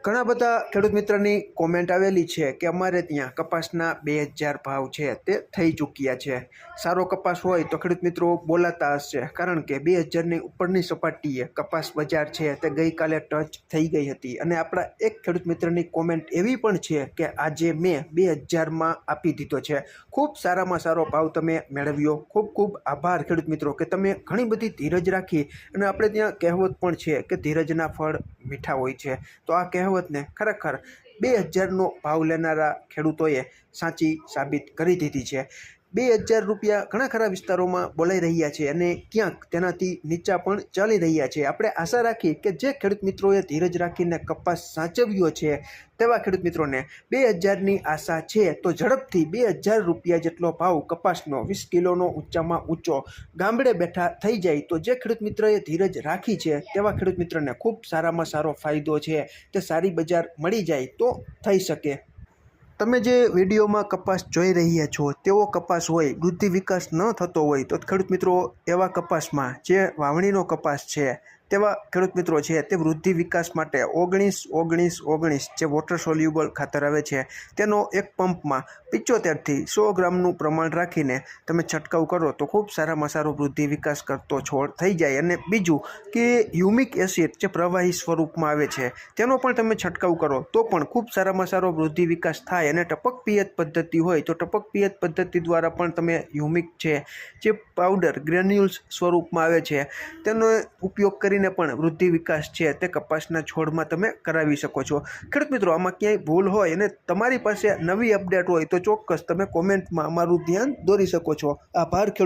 ઘણા બધા ખેડૂત મિત્રની કોમેન્ટ આવેલી છે કે અમારે ત્યાં કપાસના 2000 ભાવ છે તે થઈ ચૂક્યા છે। સારો કપાસ હોય તો ખેડૂત મિત્રો બોલાતા હશે, કારણ કે 2000ની ઉપરની સપાટીએ કપાસ બજાર છે તે ગઈકાલે ટચ થઈ ગઈ હતી। અને આપણા એક ખેડૂત મિત્રની કોમેન્ટ એવી પણ છે કે આજે મેં 2000માં આપી દીધો છે। ખૂબ સારામાં સારો ભાવ તમે મેળવ્યો, ખૂબ ખૂબ આભાર ખેડૂત મિત્રો કે તમે ઘણી બધી ધીરજ રાખી। અને આપણે ત્યાં કહેવત પણ છે કે ધીરજના ફળ મીઠા હોય છે, તો આ કહેવતને ખરેખર 2000નો ભાવ લેનારા ખેડૂતોએ સાચી સાબિત કરી દીધી છે। 2000 રૂપિયા ઘણા ખરા વિસ્તારોમાં બોલાઈ રહ્યા છે અને ક્યાંક તેનાથી નીચા પણ ચાલી રહ્યા છે। આપણે આશા રાખી કે જે ખેડૂત મિત્રોએ ધીરજ રાખીને કપાસ સાચવ્યો છે તેવા ખેડૂત મિત્રોને 2000ની આશા છે, તો ઝડપથી 2000 રૂપિયા જેટલો ભાવ કપાસનો 20 કિલોનો ઊંચામાં ઊંચો ગામડે બેઠા થઈ જાય, તો જે ખેડૂત મિત્રએ ધીરજ રાખી છે તેવા ખેડૂત મિત્રને ખૂબ સારામાં સારો ફાયદો છે તે સારી બજાર મળી જાય તો થઈ શકે। તમે જે વિડીયોમાં કપાસ જોઈ રહ્યા છો તેવો કપાસ હોય, વૃદ્ધિ વિકાસ ન થતો હોય, તો ખેડૂત મિત્રો એવા કપાસમાં જે વાવણીનો કપાસ છે તેવા ખેડૂત મિત્રો છે તે વૃદ્ધિ વિકાસ માટે 19-19-19 જે વોટર સોલ્યુબલ ખાતર આવે છે તેનો એક પંપમાં 75થી 100 ગ્રામનું પ્રમાણ રાખીને તમે છંટકાવ કરો તો ખૂબ સારામાં સારો વૃદ્ધિ વિકાસ કરતો છોડ થઈ જાય। અને બીજું કે હ્યુમિક એસિડ જે પ્રવાહી સ્વરૂપમાં આવે છે તેનો પણ તમે છંટકાવ કરો તો પણ ખૂબ સારામાં સારો વૃદ્ધિ વિકાસ થાય। અને ટપક પિયત પદ્ધતિ હોય તો ટપક પિયત પદ્ધતિ દ્વારા પણ તમે હ્યુમિક છે જે પાવડર ગ્રેન્યુલ્સ સ્વરૂપમાં આવે છે તેનો ઉપયોગ કરીને પણ વૃદ્ધિ વિકાસ છે તે કપાસના છોડમાં તમે કરાવી શકો છો। ખેડૂત મિત્રો આમાં ક્યાંય ભૂલ હોય અને તમારી પાસે નવી અપડેટ હોય તો ચોક્કસ તમે કોમેન્ટમાં અમારું ધ્યાન દોરી શકો છો। આભાર ખેડૂત।